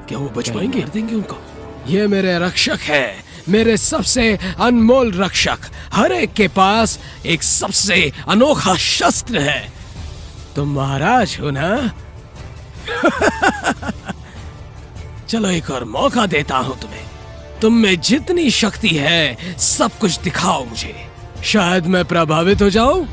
क्या वो बच पाएंगे? मार देंगे उनको। ये मेरे रक्षक है, मेरे सबसे अनमोल रक्षक। हर एक के पास एक सबसे अनोखा शस्त्र है। तुम महाराज हो ना? चलो एक और मौका देता हूं तुम्हें। तुम में जितनी शक्ति है सब कुछ दिखाओ मुझे, शायद मैं प्रभावित हो जाऊं।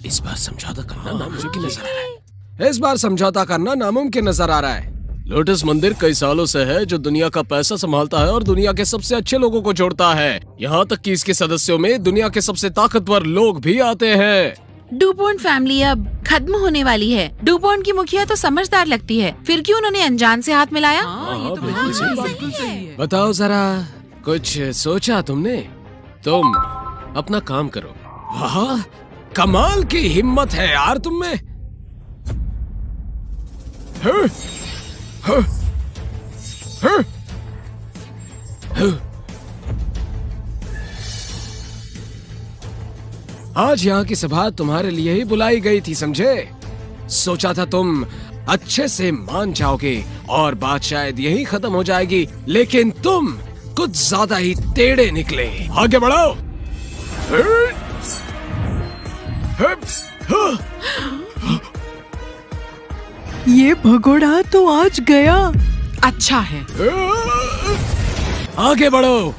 इस बार समझौता करना नामुमकिन नजर आ रहा है। इस बार समझौता करना नामुमकिन नजर आ रहा है। लोटस मंदिर कई सालों से है जो दुनिया का पैसा संभालता है और दुनिया के सबसे अच्छे लोगों को जोड़ता है। यहाँ तक कि इसके सदस्यों में दुनिया के सबसे ताकतवर लोग भी आते हैं। डुपॉन्ट फैमिली अब खत्म होने वाली है। डुपॉन्ट की मुखिया तो समझदार लगती है, फिर क्यों उन्होंने अनजान से हाथ मिलाया? बिल्कुल सही है। बताओ जरा, कुछ सोचा तुमने? तुम अपना काम करो। वाह, कमाल की हिम्मत है यार तुम में। आज यहाँ की सभा तुम्हारे लिए ही बुलाई गई थी, समझे? सोचा था तुम अच्छे से मान जाओगे और बात शायद यही खत्म हो जाएगी, लेकिन तुम कुछ ज्यादा ही टेढ़े निकले। आगे बढ़ो। ये भगोड़ा तो आज गया। अच्छा है। आगे बढ़ो।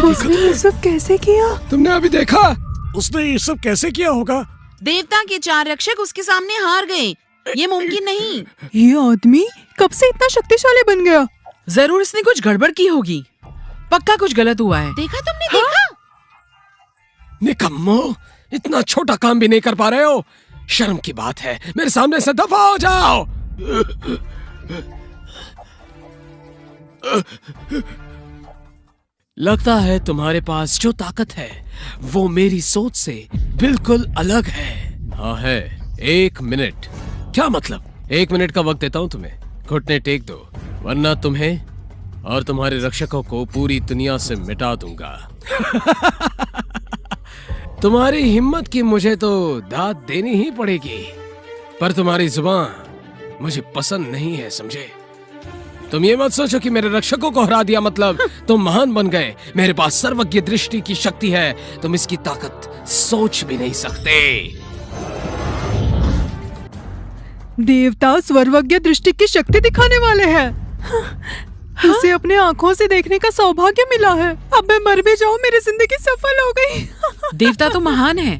उसने ये सब कैसे किया? तुमने अभी देखा? उसने ये सब कैसे किया होगा? देवता के 4 रक्षक उसके सामने हार गए। ये मुमकिन नहीं। ये आदमी कब से इतना शक्तिशाली बन गया? जरूर इसने कुछ गड़बड़ की होगी। पक्का कुछ गलत हुआ है। देखा तुमने? देखा? निकम्मो, इतना छोटा काम भी नहीं कर पा रहे हो। शर्म की बात है, मेरे सामने से दफा हो जाओ। लगता है तुम्हारे पास जो ताकत है वो मेरी सोच से बिल्कुल अलग है। हाँ है। 1 मिनट। क्या मतलब? 1 मिनट का वक्त देता हूँ तुम्हें। घुटने टेक दो, वरना तुम्हें और तुम्हारे रक्षकों को पूरी दुनिया से मिटा दूंगा। तुम्हारी हिम्मत की मुझे तो दाद देनी ही पड़ेगी, पर तुम्हारी जुबान मुझे पसंद नहीं है, समझे? तुम ये मत सोचो कि मेरे रक्षकों को हरा दिया मतलब तुम महान बन गए। मेरे पास सर्वज्ञ दृष्टि की शक्ति है, तुम इसकी ताकत सोच भी नहीं सकते। देवता सर्वज्ञ दृष्टि की शक्ति दिखाने वाले हैं। उसे अपने आँखों से देखने का सौभाग्य मिला है। अब मैं मर भी जाऊं, मेरी जिंदगी सफल हो गई। देवता तो महान है,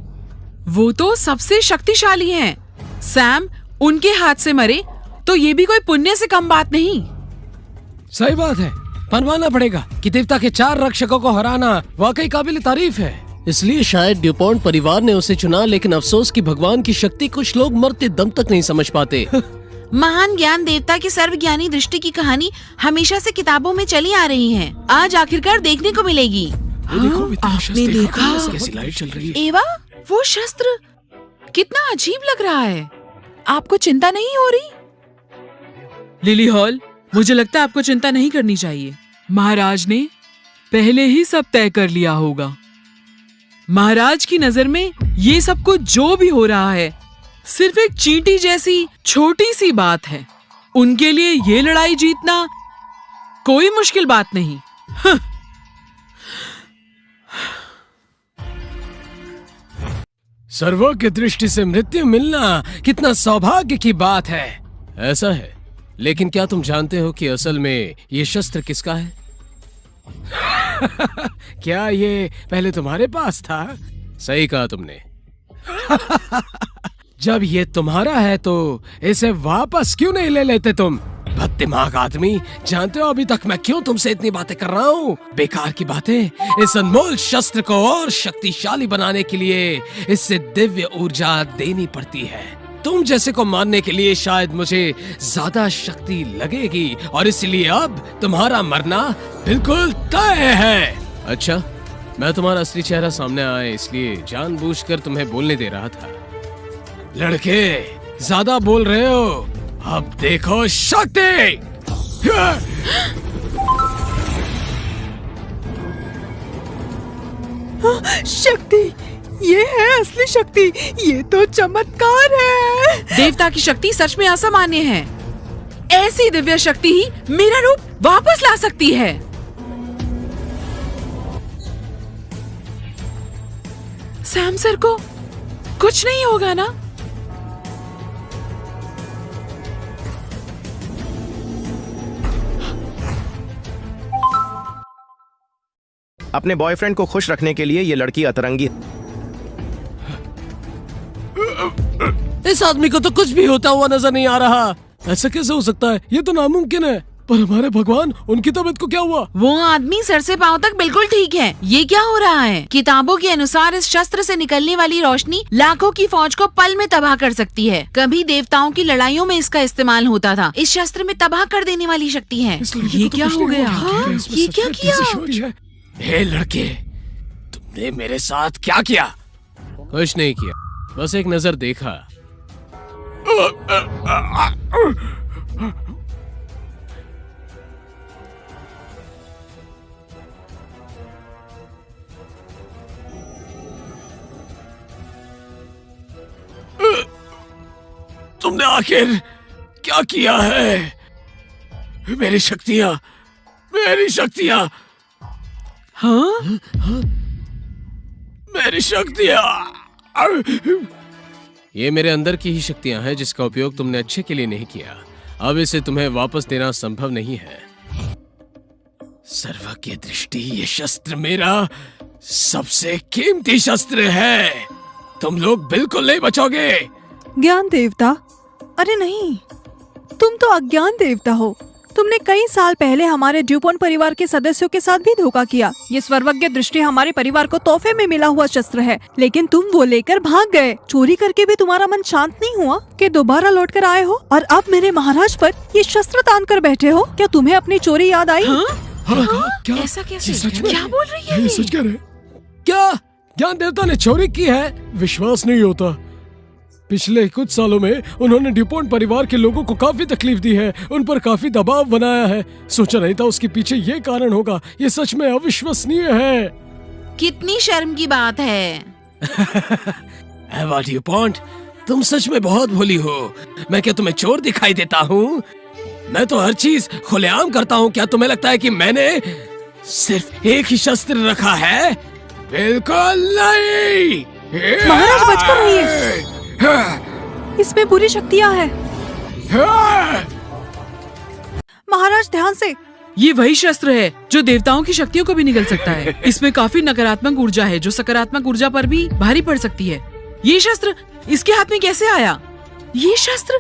वो तो सबसे शक्तिशाली हैं। सैम उनके हाथ से मरे तो ये भी कोई पुण्य से कम बात नहीं। सही बात है, मनवाना पड़ेगा कि देवता के 4 रक्षकों को हराना वाकई काबिल तारीफ है। इसलिए शायद ड्यूपॉन्ट परिवार ने उसे चुना, लेकिन अफसोस कि भगवान की शक्ति कुछ लोग मरते दम तक नहीं समझ पाते। महान ज्ञान देवता की सर्वज्ञानी दृष्टि की कहानी हमेशा से किताबों में चली आ रही है। आज आखिरकार देखने को मिलेगी। आपने देखा कैसी लाइट चल रही है? एवा, वो शस्त्र कितना अजीब लग रहा है। आपको चिंता नहीं हो रही? लिली हॉल, मुझे लगता है आपको चिंता नहीं करनी चाहिए। महाराज ने पहले ही सब तय कर लिया होगा। महाराज की नजर में ये सब कुछ जो भी हो रहा है सिर्फ एक चींटी जैसी छोटी सी बात है। उनके लिए ये लड़ाई जीतना कोई मुश्किल बात नहीं। सर्वज्ञ दृष्टि से मृत्यु मिलना कितना सौभाग्य की बात है। ऐसा है, लेकिन क्या तुम जानते हो कि असल में ये शस्त्र किसका है? क्या ये पहले तुम्हारे पास था? सही कहा तुमने। जब ये तुम्हारा है तो इसे वापस क्यों नहीं ले लेते तुम? बददिमाग आदमी, जानते हो अभी तक मैं क्यों तुमसे इतनी बातें कर रहा हूँ? बेकार की बातें। इस अनमोल शस्त्र को और शक्तिशाली बनाने के लिए इससे दिव्य ऊर्जा देनी पड़ती है। तुम जैसे को मानने के लिए शायद मुझे ज्यादा शक्ति लगेगी और इसलिए अब तुम्हारा मरना बिल्कुल तय है। अच्छा, मैं तुम्हारा असली चेहरा सामने आए इसलिए जानबूझकर तुम्हें बोलने दे रहा था। लड़के, ज्यादा बोल रहे हो। अब देखो शक्ति। शक्ति, ये है असली शक्ति। ये तो चमत्कार है। देवता की शक्ति सच में असामान्य है। ऐसी दिव्य शक्ति ही मेरा रूप वापस ला सकती है। सैम सर को कुछ नहीं होगा ना? अपने बॉयफ्रेंड को खुश रखने के लिए ये लड़की अतरंगी। इस आदमी को तो कुछ भी होता हुआ नजर नहीं आ रहा। ऐसा कैसे हो सकता है? ये तो नामुमकिन है। पर हमारे भगवान, उनकी तबीयत को क्या हुआ? वो आदमी सर से पांव तक बिल्कुल ठीक है। ये क्या हो रहा है? किताबों के अनुसार इस शस्त्र से निकलने वाली रोशनी लाखों की फौज को पल में तबाह कर सकती है। कभी देवताओं की लड़ाइयों में इसका इस्तेमाल होता था। इस शस्त्र में तबाह कर देने वाली शक्ति है। ये क्या हो गया? ये क्या किया? हे लड़के, तुमने मेरे साथ क्या किया? कुछ नहीं किया, बस एक नजर देखा। तुमने आखिर क्या किया है? मेरी शक्तियां, मेरी शक्तियां, हाँ? मेरी शक्तियां। ये मेरे अंदर की ही शक्तियां हैं जिसका उपयोग तुमने अच्छे के लिए नहीं किया। अब इसे तुम्हें वापस देना संभव नहीं है। सर्वज्ञ दृष्टि, ये शस्त्र मेरा सबसे कीमती शस्त्र है। तुम लोग बिल्कुल नहीं बचोगे। ज्ञान देवता, अरे नहीं, तुम तो अज्ञान देवता हो। तुमने कई साल पहले हमारे ड्यूपॉन्ट परिवार के सदस्यों के साथ भी धोखा किया। ये सर्वज्ञ दृष्टि हमारे परिवार को तोहफे में मिला हुआ शस्त्र है, लेकिन तुम वो लेकर भाग गए। चोरी करके भी तुम्हारा मन शांत नहीं हुआ कि दोबारा लौट कर आए हो और अब मेरे महाराज पर ये शस्त्र तान कर बैठे हो। क्या तुम्हें अपनी चोरी याद आई? क्या? ऐसा कैसे? ये सच में? क्या बोल रही है ये सच कह रहे? क्या ज्ञान देवता ने चोरी की है? विश्वास नहीं होता। पिछले कुछ सालों में उन्होंने ड्यूपॉन्ट परिवार के लोगों को काफी तकलीफ दी है, उन पर काफी दबाव बनाया है। सोचा नहीं था उसके पीछे ये कारण होगा। ये सच में अविश्वसनीय है। कितनी शर्म की बात है। एवा ड्यूपॉन्ट, तुम सच में बहुत भोली हो। मैं क्या तुम्हें चोर दिखाई देता हूँ? मैं तो हर चीज खुलेआम करता हूँ। क्या तुम्हें लगता है कि मैंने सिर्फ एक ही शस्त्र रखा है? बिल्कुल नहीं। महाराज, बचकर रहिए। इसमें बुरी शक्तियाँ हैं। महाराज, ध्यान से। ये वही शस्त्र है जो देवताओं की शक्तियों को भी निगल सकता है। इसमें काफी नकारात्मक ऊर्जा है जो सकारात्मक ऊर्जा पर भी भारी पड़ सकती है। ये शस्त्र इसके हाथ में कैसे आया? ये शस्त्र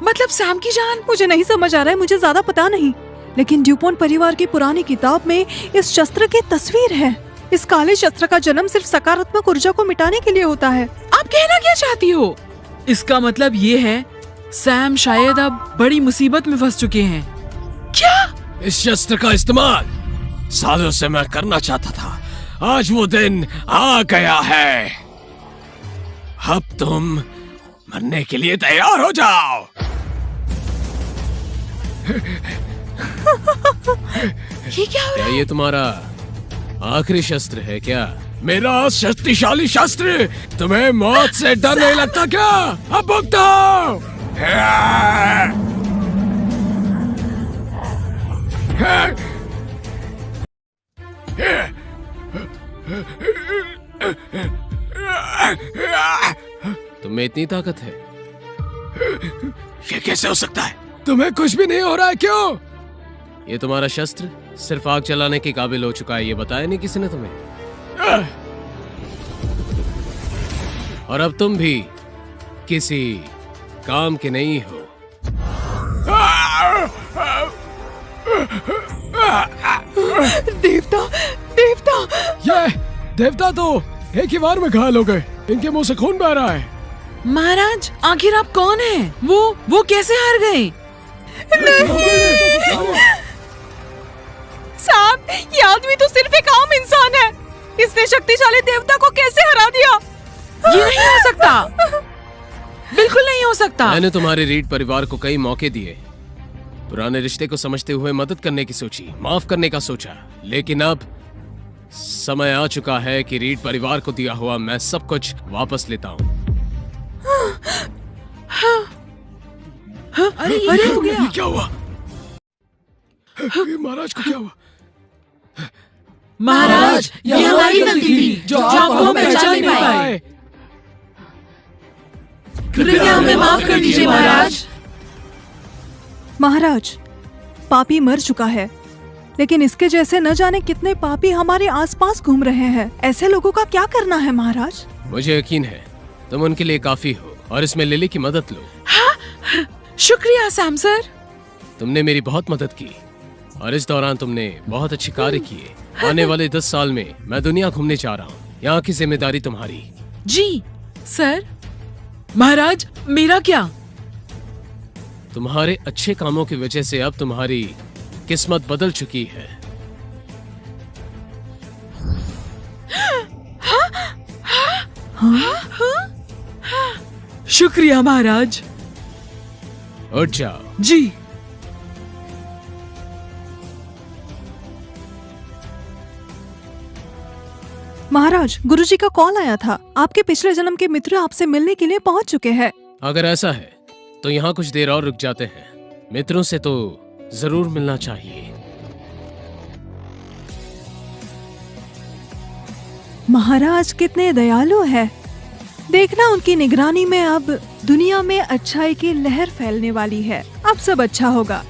मतलब सैम की जान? मुझे नहीं समझ आ रहा है, मुझे ज्यादा पता नहीं, लेकिन ड्यूपॉन्ट परिवार की पुरानी किताब में इस शस्त्र की तस्वीर है। इस काले शस्त्र का जन्म सिर्फ सकारात्मक ऊर्जा को मिटाने के लिए होता है। आप कहना क्या चाहती हो? इसका मतलब ये है सैम शायद अब बड़ी मुसीबत में फंस चुके हैं। क्या? इस शस्त्र का इस्तेमाल सालों से मैं करना चाहता था। आज वो दिन आ गया है। अब तुम मरने के लिए तैयार हो जाओ। ये क्या हो रहा है? ये तुम्हारा आखिरी शस्त्र है क्या? मेरा शक्तिशाली शस्त्र। तुम्हें मौत से डर नहीं लगता क्या? अब भुगतो। तुम्हें इतनी ताकत है? ये कैसे हो सकता है? तुम्हें कुछ भी नहीं हो रहा है क्यों? ये तुम्हारा शस्त्र सिर्फ आग चलाने के काबिल हो चुका है, ये बताया नहीं किसी ने तुम्हें। और अब तुम भी किसी काम के नहीं हो। देवता, देवता! ये देवता तो एक ही बार में घायल हो गए। इनके मुंह से खून बह रहा है। महाराज, आखिर आप कौन हैं? वो कैसे हार गए? साहब, ये आदमी तो सिर्फ एक आम इंसान है। इसने शक्तिशाली देवता को कैसे हरा दिया? ये नहीं हो सकता। बिल्कुल नहीं हो सकता। मैंने तुम्हारे रीड परिवार को कई मौके दिए, पुराने रिश्ते को समझते हुए मदद करने की सोची, माफ करने का सोचा, लेकिन अब समय आ चुका है कि रीड परिवार को दिया हुआ मैं सब कुछ वापस लेता हूँ। अरे ये हो गया। ये क्या हुआ? महाराज को क्या हुआ? महाराज, ये हमारी गलती थी जो आपको हम पहचान नहीं पाए। कृपया हमें माफ कर दीजिए महाराज। महाराज, पापी मर चुका है, लेकिन इसके जैसे न जाने कितने पापी हमारे आसपास घूम रहे हैं। ऐसे लोगों का क्या करना है महाराज? मुझे यकीन है तुम उनके लिए काफी हो और इसमें लिली की मदद लो। शुक्रिया सैम सर। तुमने मेरी बहुत मदद की और इस दौरान तुमने बहुत अच्छे कार्य किए। आने वाले 10 साल में मैं दुनिया घूमने जा रहा हूँ। यहाँ की जिम्मेदारी तुम्हारी। जी सर। महाराज, मेरा क्या? तुम्हारे अच्छे कामों की वजह से अब तुम्हारी किस्मत बदल चुकी है। शुक्रिया महाराज। उठ जाओ। जी। महाराज, गुरुजी का कॉल आया था। आपके पिछले जन्म के मित्र आपसे मिलने के लिए पहुंच चुके हैं। अगर ऐसा है तो यहाँ कुछ देर और रुक जाते हैं। मित्रों से तो जरूर मिलना चाहिए। महाराज कितने दयालु है। देखना, उनकी निगरानी में अब दुनिया में अच्छाई की लहर फैलने वाली है। अब सब अच्छा होगा।